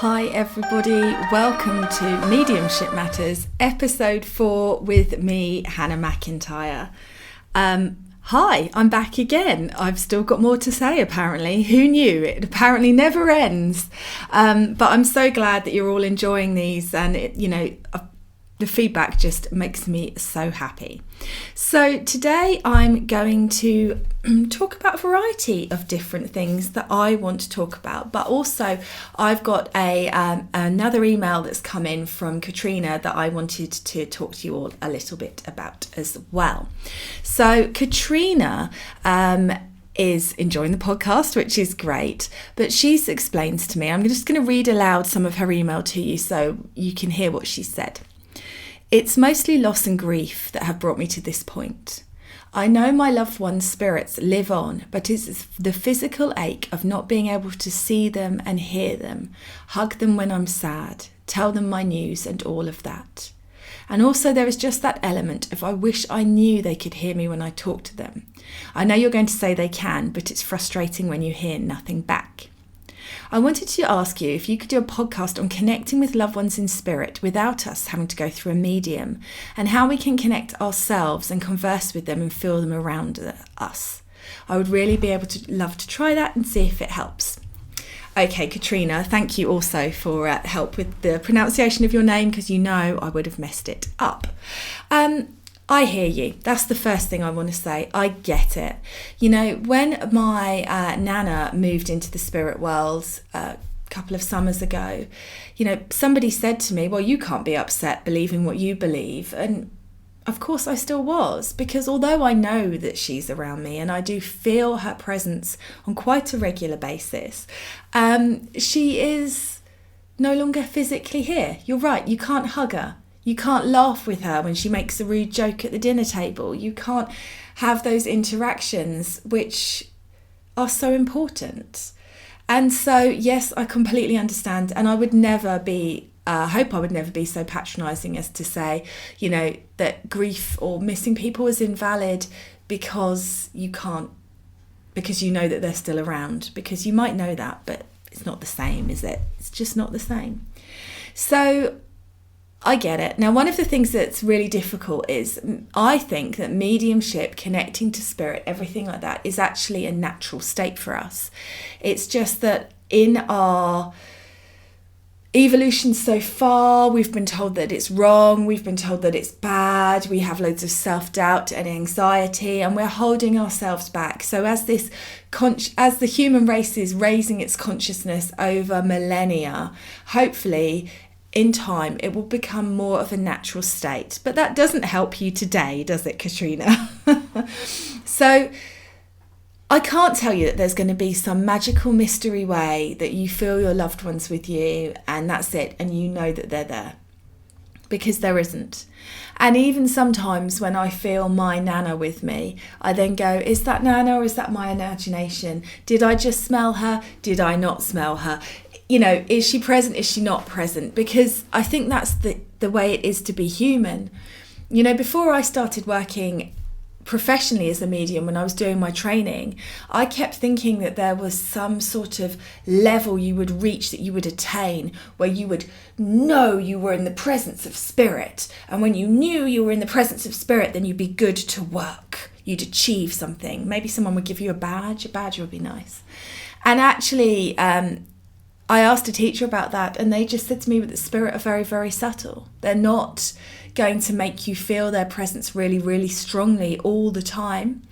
Hi everybody, welcome to Mediumship Matters, episode 4 with me, Hannah Macintyre. Hi, I'm back again. I've still got more to say apparently. Who knew? It apparently never ends. But I'm so glad that you're all enjoying these, and the feedback just makes me so happy. So today I'm going to talk about a variety of different things that I want to talk about, but also I've got another email that's come in from Katrina that I wanted to talk to you all a little bit about as well. So Katrina is enjoying the podcast, which is great, but she's explains to me, I'm just going to read aloud some of her email to you so you can hear what she said. It's mostly loss and grief that have brought me to this point. I know my loved ones' spirits live on, but it's the physical ache of not being able to see them and hear them, hug them when I'm sad, tell them my news and all of that. And also there is just that element of I wish I knew they could hear me when I talk to them. I know you're going to say they can, but it's frustrating when you hear nothing back. I wanted to ask you if you could do a podcast on connecting with loved ones in spirit without us having to go through a medium, and how we can connect ourselves and converse with them and feel them around us. I would really love to try that and see if it helps. Okay, Katrina, thank you also for help with the pronunciation of your name, because you know I would have messed it up. I hear you. That's the first thing I want to say. I get it. You know, when my Nana moved into the spirit world a couple of summers ago, somebody said to me, well, you can't be upset believing what you believe. And of course I still was, because although I know that she's around me and I do feel her presence on quite a regular basis, she is no longer physically here. You're right. You can't hug her. You can't laugh with her when she makes a rude joke at the dinner table. You can't have those interactions which are so important. And so, yes, I completely understand. And I would never be, hope I would never be so patronising as to say, that grief or missing people is invalid because you know that they're still around. Because you might know that, but it's not the same, is it? It's just not the same. So I get it. Now, one of the things that's really difficult is I think that mediumship, connecting to spirit, everything like that is actually a natural state for us. It's just that in our evolution so far, we've been told that it's wrong, we've been told that it's bad, we have loads of self-doubt and anxiety, and we're holding ourselves back. So as the human race is raising its consciousness over millennia, hopefully in time, it will become more of a natural state. But that doesn't help you today, does it, Katrina? So I can't tell you that there's going to be some magical mystery way that you feel your loved ones with you and that's it, and you know that they're there. Because there isn't. And even sometimes when I feel my Nana with me, I then go, is that Nana or is that my imagination? Did I just smell her? Did I not smell her? Is she present? Is she not present? Because I think that's the way it is to be human. Before I started working professionally as a medium, when I was doing my training, I kept thinking that there was some sort of level you would reach, that you would attain, where you would know you were in the presence of spirit. And when you knew you were in the presence of spirit, then you'd be good to work. You'd achieve something. Maybe someone would give you a badge. A badge would be nice. And actually, I asked a teacher about that, and they just said to me that the spirit are very, very subtle. They're not going to make you feel their presence really, really strongly all the time,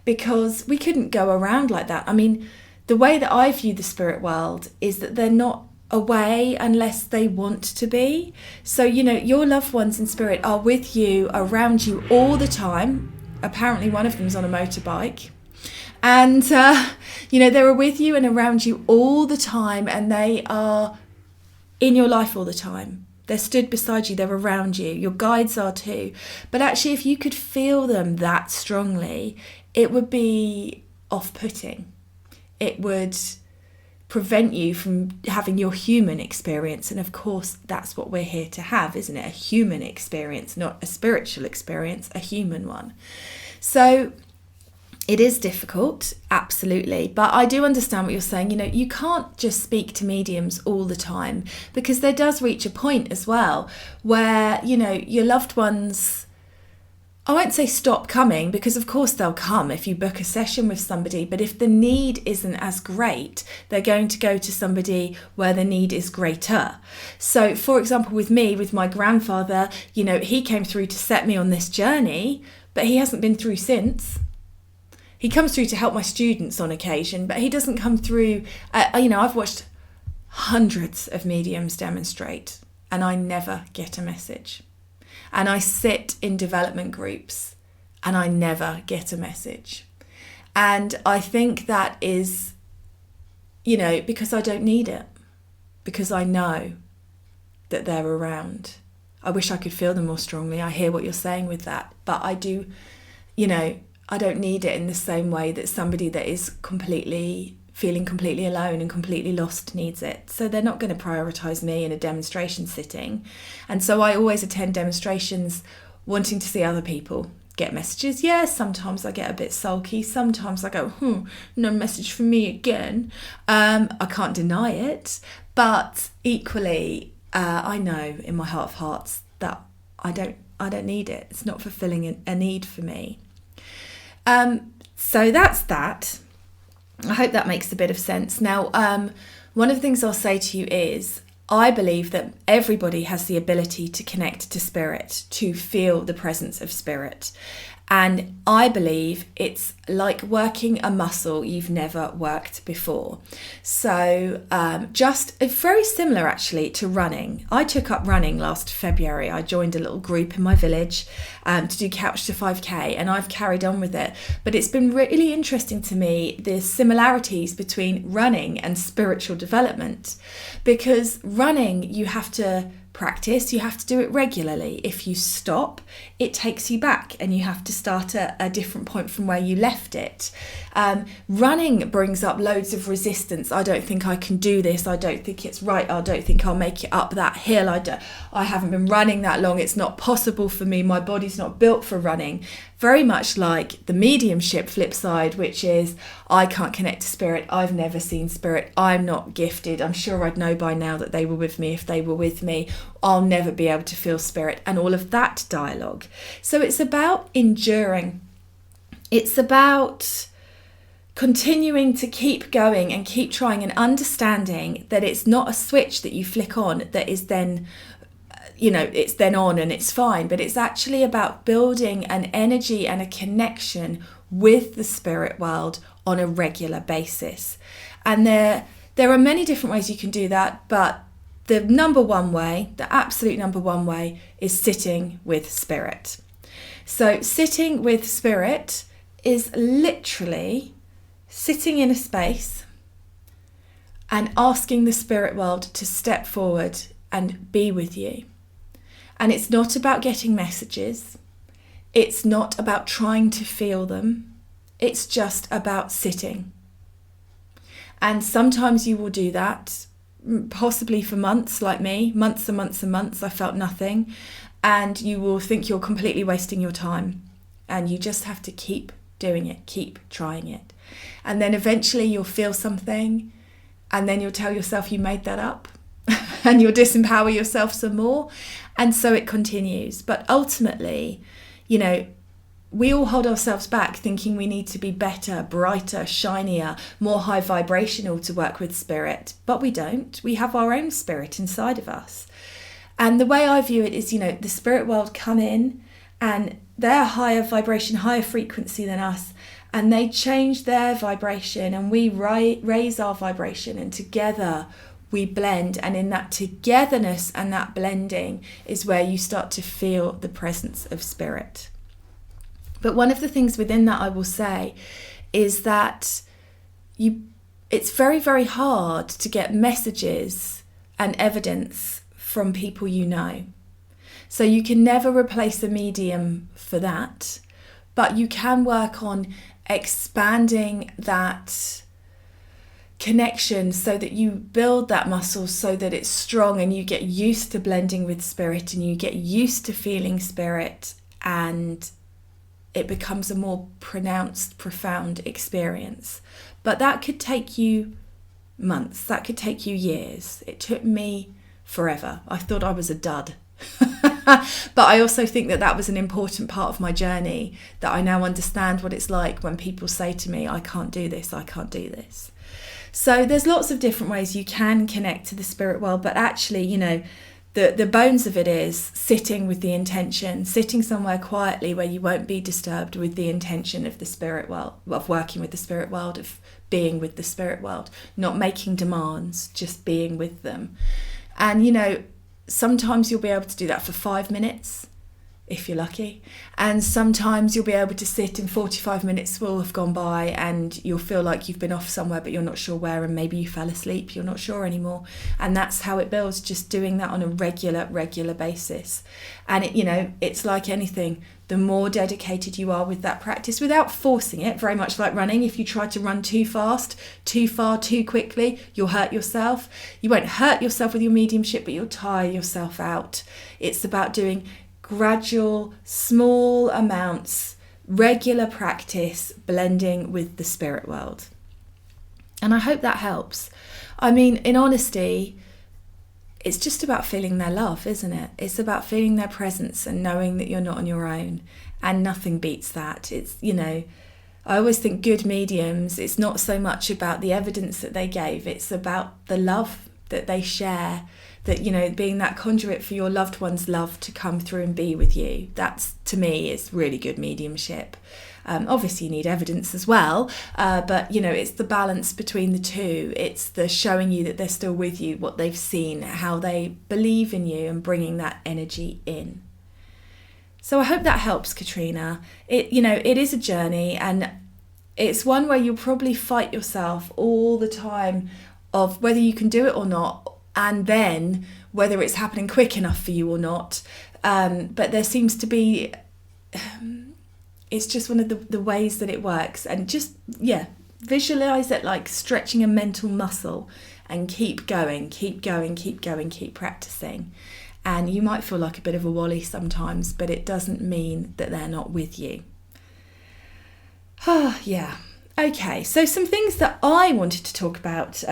because we couldn't go around like that. I mean, the way that I view the spirit world is that they're not away unless they want to be. So, your loved ones in spirit are with you, around you all the time. Apparently one of them's on a motorbike. And, they're with you and around you all the time, and they are in your life all the time. They're stood beside you, they're around you. Your guides are too. But actually, if you could feel them that strongly, it would be off-putting. It would prevent you from having your human experience. And of course, that's what we're here to have, isn't it? A human experience, not a spiritual experience, a human one. So It is difficult, absolutely. But I do understand what you're saying. You know, you can't just speak to mediums all the time, because there does reach a point as well where, you know, your loved ones, I won't say stop coming, because of course they'll come if you book a session with somebody. But if the need isn't as great, they're going to go to somebody where the need is greater. So, for example, with me, with my grandfather, you know, he came through to set me on this journey, but he hasn't been through since. He comes through to help my students on occasion, but he doesn't come through. You know, I've watched hundreds of mediums demonstrate, and I never get a message. And I sit in development groups, and I never get a message. And I think that is, you know, because I don't need it, because I know that they're around. I wish I could feel them more strongly. I hear what you're saying with that, but I do, you know, I don't need it in the same way that somebody that is feeling completely alone and completely lost needs it. So they're not going to prioritise me in a demonstration sitting. And so I always attend demonstrations wanting to see other people get messages. Yes, sometimes I get a bit sulky. Sometimes I go, no message from me again. I can't deny it. But equally, I know in my heart of hearts that I don't need it. It's not fulfilling a need for me. So that's that. I hope that makes a bit of sense. Now, one of the things I'll say to you is, I believe that everybody has the ability to connect to spirit, to feel the presence of spirit. And I believe it's like working a muscle you've never worked before. So just very similar actually to running. I took up running last February. I joined a little group in my village to do Couch to 5K, and I've carried on with it. But it's been really interesting to me, the similarities between running and spiritual development. Because running, you have to practice, you have to do it regularly. If you stop, it takes you back and you have to start at a different point from where you left it. Running brings up loads of resistance. I don't think I can do this. I don't think it's right. I don't think I'll make it up that hill. I haven't been running that long. It's not possible for me. My body's not built for running. Very much like the mediumship flip side, which is I can't connect to spirit. I've never seen spirit. I'm not gifted. I'm sure I'd know by now that they were with me if they were with me. I'll never be able to feel spirit, and all of that dialogue. So it's about enduring. It's about continuing to keep going and keep trying, and understanding that it's not a switch that you flick on that is then, you know, it's then on and it's fine, but it's actually about building an energy and a connection with the spirit world on a regular basis. And there are many different ways you can do that, but the number one way, the absolute number one way, is sitting with spirit. So sitting with spirit is literally sitting in a space and asking the spirit world to step forward and be with you. And it's not about getting messages. It's not about trying to feel them. It's just about sitting. And sometimes you will do that, possibly for months, like me, months and months and months. I felt nothing. And you will think you're completely wasting your time. And you just have to keep doing it, keep trying it. And then eventually you'll feel something, and then you'll tell yourself you made that up. And you'll disempower yourself some more. And so it continues. But ultimately, you know, we all hold ourselves back thinking we need to be better, brighter, shinier, more high vibrational to work with spirit. But we don't. We have our own spirit inside of us. And the way I view it is, you know, the spirit world come in and they're higher vibration, higher frequency than us. And they change their vibration, and we raise our vibration, and together we blend. And in that togetherness and that blending is where you start to feel the presence of spirit. But one of the things within that I will say is that it's very, very hard to get messages and evidence from people you know. So you can never replace a medium for that, but you can work on expanding that connection so that you build that muscle so that it's strong, and you get used to blending with spirit, and you get used to feeling spirit, and it becomes a more pronounced, profound experience. But that could take you months, that could take you years. It took me forever. I thought I was a dud. But I also think that was an important part of my journey, that I now understand what it's like when people say to me, I can't do this, I can't do this. So there's lots of different ways you can connect to the spirit world, but actually, you know, the bones of it is sitting with the intention, sitting somewhere quietly where you won't be disturbed, with the intention of the spirit world, of working with the spirit world, of being with the spirit world, not making demands, just being with them. And, you know, sometimes you'll be able to do that for 5 minutes, if you're lucky. And sometimes you'll be able to sit and 45 minutes will have gone by and you'll feel like you've been off somewhere, but you're not sure where, and maybe you fell asleep, you're not sure anymore. And that's how it builds, just doing that on a regular basis. And it, you know, it's like anything. The more dedicated you are with that practice, without forcing it, very much like running. If you try to run too fast, too far, too quickly, you'll hurt yourself. You won't hurt yourself with your mediumship, but you'll tire yourself out. It's about doing gradual, small amounts, regular practice, blending with the spirit world. And I hope that helps. I mean, in honesty, it's just about feeling their love, isn't it? It's about feeling their presence and knowing that you're not on your own. And nothing beats that. It's, you know, I always think good mediums, it's not so much about the evidence that they gave, it's about the love that they share, that, you know, being that conduit for your loved one's love to come through and be with you. That's, to me, is really good mediumship. Obviously you need evidence as well, but, you know, it's the balance between the two. It's the showing you that they're still with you, what they've seen, how they believe in you, and bringing that energy in. So I hope that helps, Katrina. It, you know, it is a journey, and it's one where you'll probably fight yourself all the time of whether you can do it or not, and then whether it's happening quick enough for you or not. But there seems to be, it's just one of the ways that it works. And just, yeah, visualize it like stretching a mental muscle, and keep going, keep practicing. And you might feel like a bit of a wally sometimes, but it doesn't mean that they're not with you. Yeah. Okay, so some things that I wanted to talk about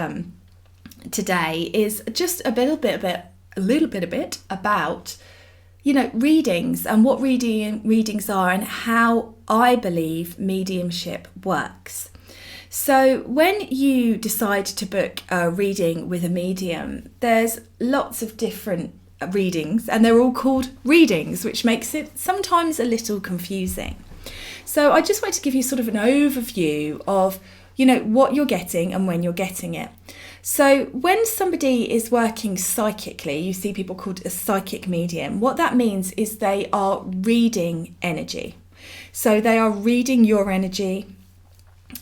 today is just a little bit about, you know, readings, and what readings are, and how I believe mediumship works. So when you decide to book a reading with a medium, there's lots of different readings, and they're all called readings, which makes it sometimes a little confusing. So I just wanted to give you sort of an overview of, you know, what you're getting and when you're getting it. So when somebody is working psychically, you see people called a psychic medium. What that means is they are reading energy. So they are reading your energy,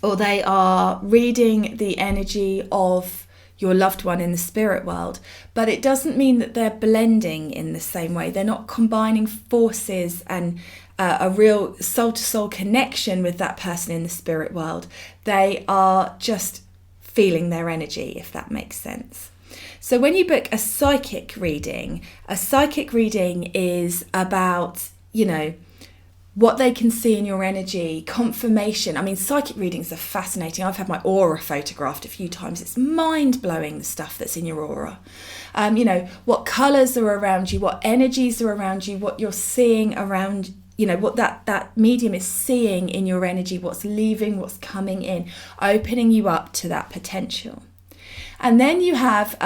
or they are reading the energy of your loved one in the spirit world. But it doesn't mean that they're blending in the same way. They're not combining forces and a real soul-to-soul connection with that person in the spirit world. They are just feeling their energy, if that makes sense. So when you book a psychic reading is about, you know, what they can see in your energy, confirmation. I mean, psychic readings are fascinating. I've had my aura photographed a few times. It's mind-blowing, the stuff that's in your aura. You know, what colours are around you, what energies are around you, what you're seeing around, you know, what that medium is seeing in your energy, what's leaving, what's coming in, opening you up to that potential. And then you have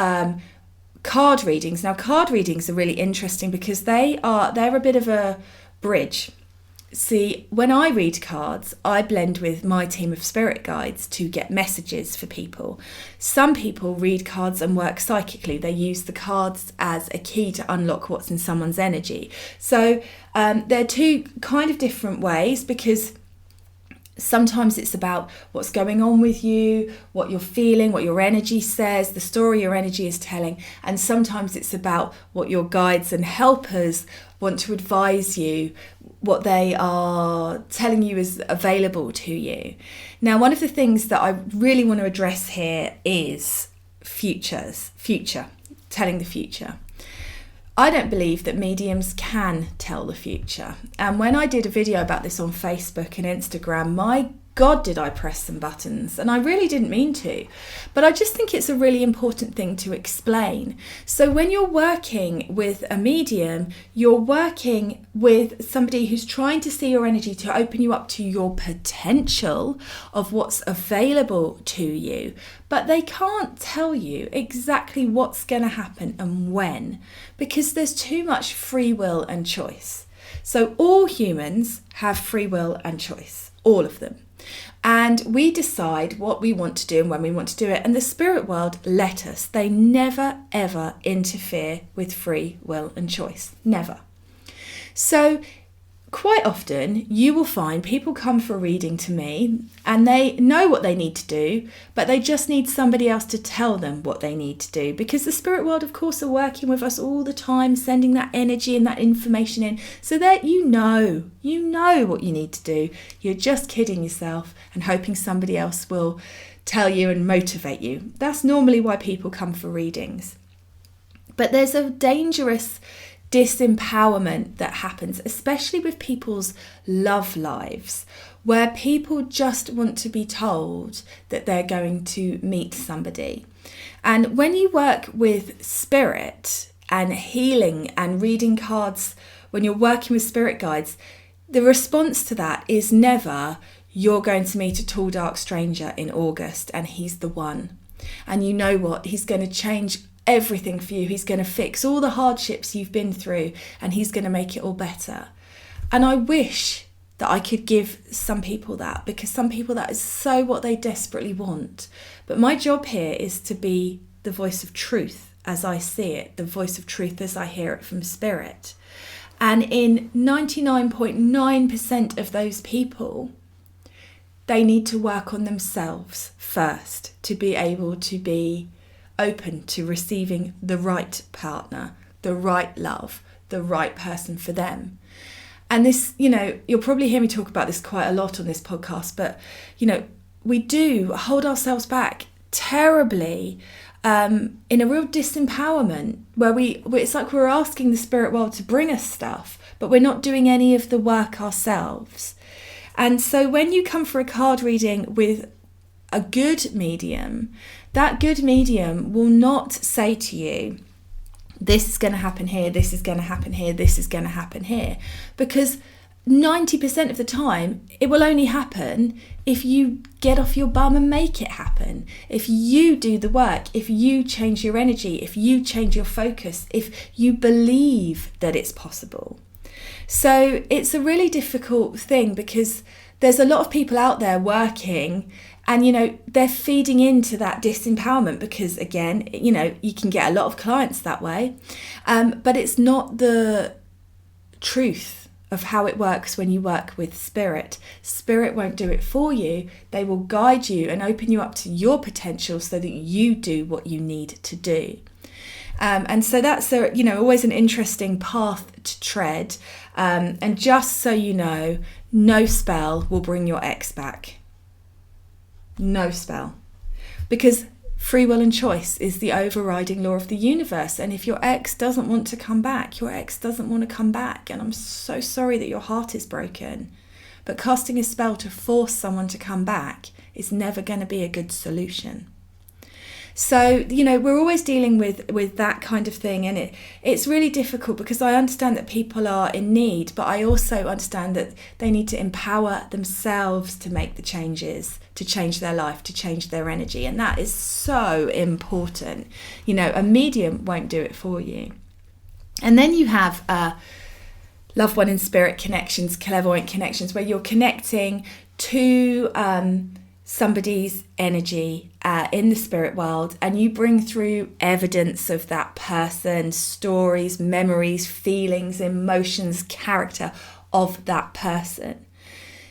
card readings. Now, card readings are really interesting because they're a bit of a bridge. See, when I read cards, I blend with my team of spirit guides to get messages for people. Some people read cards and work psychically. They use the cards as a key to unlock what's in someone's energy. So they're two kind of different ways, because sometimes it's about what's going on with you, what you're feeling, what your energy says, the story your energy is telling. And sometimes it's about what your guides and helpers want to advise you, what they are telling you is available to you. Now, one of the things that I really want to address here is future, telling the future. I don't believe that mediums can tell the future. And when I did a video about this on Facebook and Instagram, my God, did I press some buttons, and I really didn't mean to, but I just think it's a really important thing to explain. So when you're working with a medium, you're working with somebody who's trying to see your energy to open you up to your potential of what's available to you, but they can't tell you exactly what's going to happen and when, because there's too much free will and choice. So all humans have free will and choice, all of them. And we decide what we want to do and when we want to do it. And the spirit world let us. They never, ever interfere with free will and choice. Never. So quite often you will find people come for a reading to me and they know what they need to do, but they just need somebody else to tell them what they need to do, because the spirit world, of course, are working with us all the time, sending that energy and that information in so that you know what you need to do. You're just kidding yourself and hoping somebody else will tell you and motivate you. That's normally why people come for readings. But there's a dangerous disempowerment that happens, especially with people's love lives, where people just want to be told that they're going to meet somebody. And when you work with spirit and healing and reading cards, when you're working with spirit guides, the response to that is never, you're going to meet a tall dark stranger in August and he's the one. And you know what? He's going to change everything for you. He's going to fix all the hardships you've been through and he's going to make it all better. And I wish that I could give some people that, because some people that is so what they desperately want. But my job here is to be the voice of truth as I see it, the voice of truth as I hear it from spirit. And in 99.9% of those people, they need to work on themselves first to be able to be open to receiving the right partner, the right love, the right person for them. And this, you'll probably hear me talk about this quite a lot on this podcast, but, we do hold ourselves back terribly in a real disempowerment where it's like we're asking the spirit world to bring us stuff, but we're not doing any of the work ourselves. And so when you come for a card reading with a good medium, that good medium will not say to you, this is going to happen here, this is going to happen here, this is going to happen here. Because 90% of the time, it will only happen if you get off your bum and make it happen. If you do the work, if you change your energy, if you change your focus, if you believe that it's possible. So it's a really difficult thing because there's a lot of people out there working and, they're feeding into that disempowerment because, again, you can get a lot of clients that way. But it's not the truth of how it works when you work with spirit. Spirit won't do it for you. They will guide you and open you up to your potential so that you do what you need to do. And so that's always an interesting path to tread. And just so you know, no spell will bring your ex back. No spell. Because free will and choice is the overriding law of the universe. And if your ex doesn't want to come back, your ex doesn't want to come back. And I'm so sorry that your heart is broken. But casting a spell to force someone to come back is never going to be a good solution. So, we're always dealing with that kind of thing, and it's really difficult because I understand that people are in need, but I also understand that they need to empower themselves to make the changes, to change their life, to change their energy, and that is so important. A medium won't do it for you. And then you have loved one in spirit connections, clairvoyant connections, where you're connecting to somebody's energy in the spirit world, and you bring through evidence of that person, stories, memories, feelings, emotions, character of that person.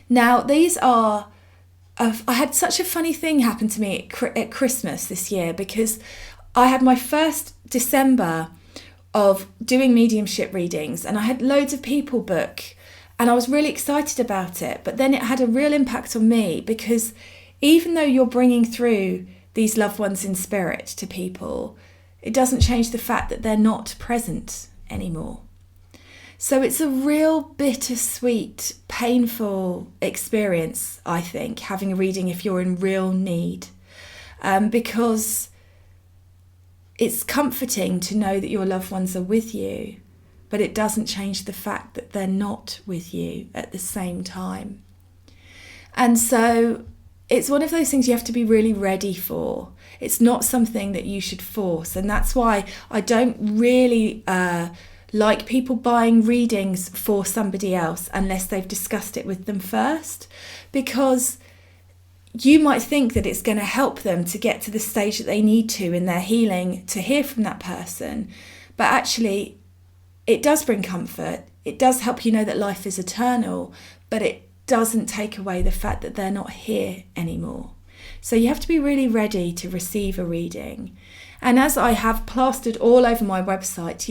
Now, these are I had such a funny thing happen to me at Christmas this year, because I had my first December of doing mediumship readings and I had loads of people book and I was really excited about it. But then it had a real impact on me, because even though you're bringing through these loved ones in spirit to people, it doesn't change the fact that they're not present anymore. So it's a real bittersweet, painful experience, I think, having a reading if you're in real need, because it's comforting to know that your loved ones are with you, but it doesn't change the fact that they're not with you at the same time. And so it's one of those things you have to be really ready for. It's not something that you should force. And that's why I don't really like people buying readings for somebody else unless they've discussed it with them first, because you might think that it's going to help them to get to the stage that they need to in their healing to hear from that person. But actually, it does bring comfort. It does help you know that life is eternal, but it doesn't take away the fact that they're not here anymore. So you have to be really ready to receive a reading. And as I have plastered all over my website,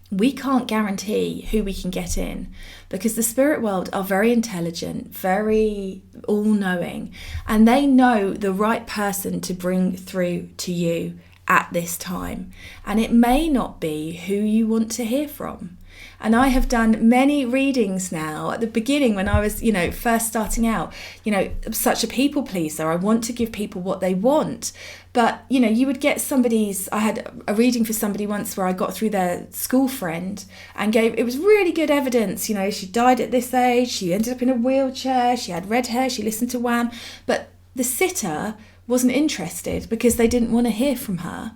we can't guarantee who we can get in, because the spirit world are very intelligent, very all-knowing, and they know the right person to bring through to you at this time. And it may not be who you want to hear from. And I have done many readings now. At the beginning, when I was, first starting out, I'm such a people pleaser. I want to give people what they want. But, you would get I had a reading for somebody once where I got through their school friend and it was really good evidence. She died at this age, she ended up in a wheelchair, she had red hair, she listened to Wham. But the sitter wasn't interested because they didn't want to hear from her.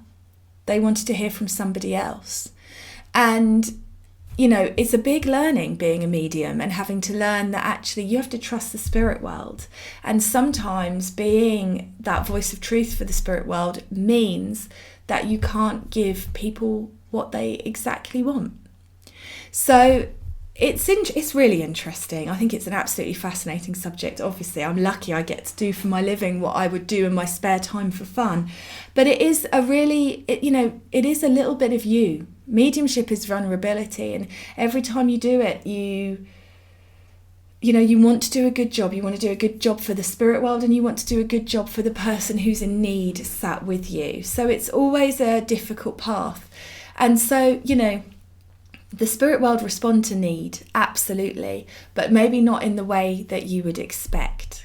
They wanted to hear from somebody else. And it's a big learning being a medium and having to learn that actually you have to trust the spirit world. And sometimes being that voice of truth for the spirit world means that you can't give people what they exactly want. So it's really interesting. I think it's an absolutely fascinating subject. Obviously, I'm lucky I get to do for my living what I would do in my spare time for fun. But it is it is a little bit of you. Mediumship is vulnerability, and every time you do it, you want to do a good job. You want to do a good job for the spirit world, and you want to do a good job for the person who's in need sat with you. So it's always a difficult path. And so, the spirit world respond to need, absolutely, but maybe not in the way that you would expect.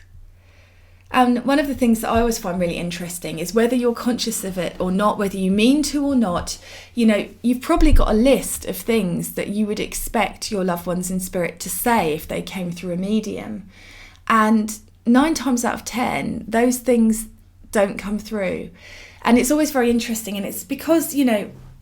And one of the things that I always find really interesting is whether you're conscious of it or not, whether you mean to or not, you've probably got a list of things that you would expect your loved ones in spirit to say if they came through a medium. And 9 times out of 10, those things don't come through. And it's always very interesting. And it's because,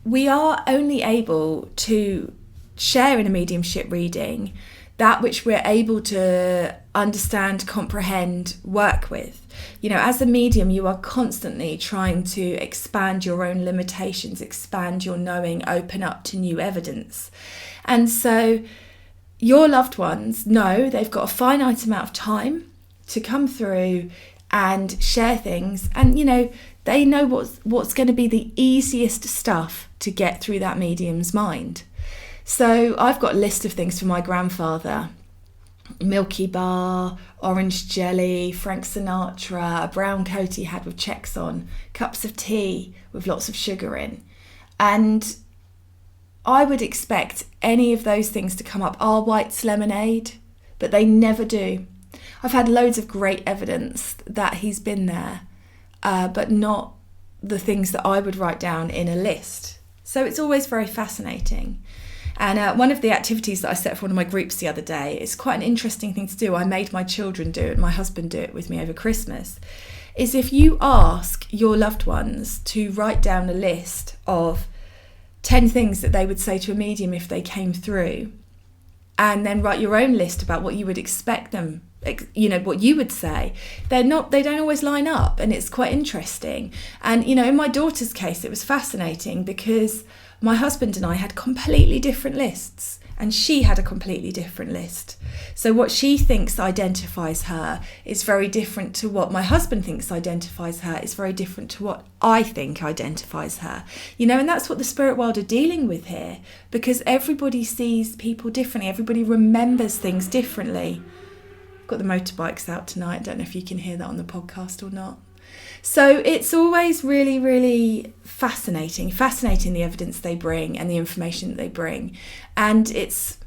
we are only able to share in a mediumship reading that which we're able to understand, comprehend, work with. As a medium, you are constantly trying to expand your own limitations, expand your knowing, open up to new evidence. And so your loved ones know they've got a finite amount of time to come through and share things. And, they know what's going to be the easiest stuff to get through that medium's mind. So I've got a list of things for my grandfather: Milky Bar, orange jelly, Frank Sinatra, a brown coat he had with checks on, cups of tea with lots of sugar in. And I would expect any of those things to come up. Our White's lemonade, but they never do. I've had loads of great evidence that he's been there, but not the things that I would write down in a list. So it's always very fascinating. And one of the activities that I set for one of my groups the other day, it's quite an interesting thing to do. I made my children do it, my husband do it with me over Christmas, is if you ask your loved ones to write down a list of 10 things that they would say to a medium if they came through, and then write your own list about what you would expect them, what you would say, they don't always line up, and it's quite interesting. And, in my daughter's case, it was fascinating because my husband and I had completely different lists, and she had a completely different list. So what she thinks identifies her is very different to what my husband thinks identifies her. It's very different to what I think identifies her. And that's what the spirit world are dealing with here, because everybody sees people differently. Everybody remembers things differently. I've got the motorbikes out tonight. I don't know if you can hear that on the podcast or not. So it's always really, really fascinating the evidence they bring and the information that they bring. And it's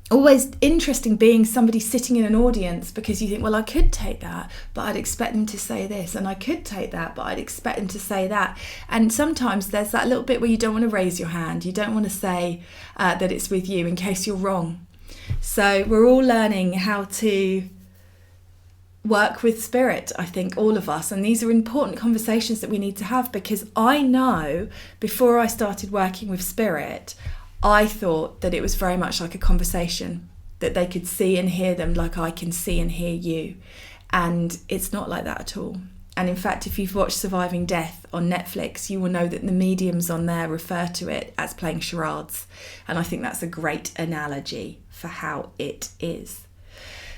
always interesting being somebody sitting in an audience, because you think, well, I could take that, but I'd expect them to say this, and I could take that, but I'd expect them to say that. And sometimes there's that little bit where you don't want to raise your hand. You don't want to say that it's with you in case you're wrong. So we're all learning how to work with spirit, I think, all of us, and these are important conversations that we need to have, because I know before I started working with spirit, I thought that it was very much like a conversation, that they could see and hear them like I can see and hear you, and it's not like that at all. And in fact, if you've watched Surviving Death on Netflix, you will know that the mediums on there refer to it as playing charades, and I think that's a great analogy for how it is.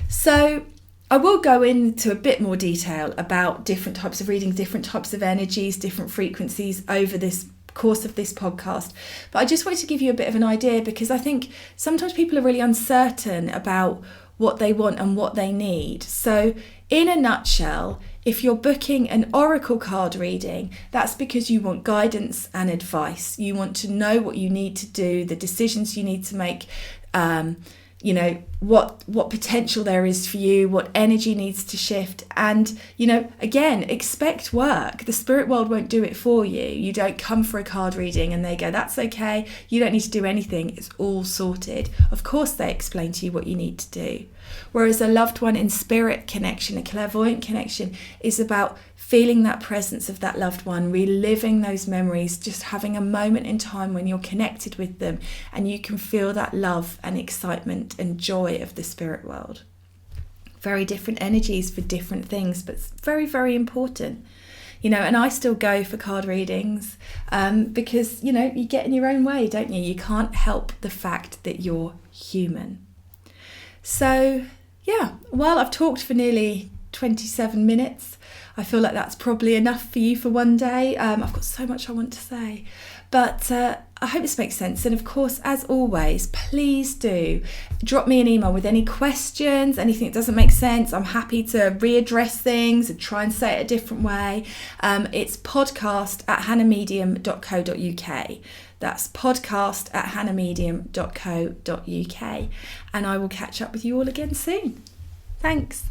So I will go into a bit more detail about different types of reading, different types of energies, different frequencies over this course of this podcast. But I just wanted to give you a bit of an idea, because I think sometimes people are really uncertain about what they want and what they need. So in a nutshell, if you're booking an oracle card reading, that's because you want guidance and advice. You want to know what you need to do, the decisions you need to make, what potential there is for you, what energy needs to shift. And, again, expect work. The spirit world won't do it for you. You don't come for a card reading and they go, that's okay, you don't need to do anything, it's all sorted. Of course they explain to you what you need to do. Whereas a loved one in spirit connection, a clairvoyant connection, is about feeling that presence of that loved one, reliving those memories, just having a moment in time when you're connected with them and you can feel that love and excitement and joy of the spirit world. Very different energies for different things, but it's very, very important. And I still go for card readings because, you get in your own way, don't you? You can't help the fact that you're human. So, I've talked for nearly 27 minutes. I feel like that's probably enough for you for one day. I've got so much I want to say, but I hope this makes sense. And of course, as always, please do drop me an email with any questions, anything that doesn't make sense. I'm happy to readdress things and try and say it a different way. It's podcast@hannahmedium.co.uk. That's podcast@hannahmedium.co.uk. And I will catch up with you all again soon. Thanks.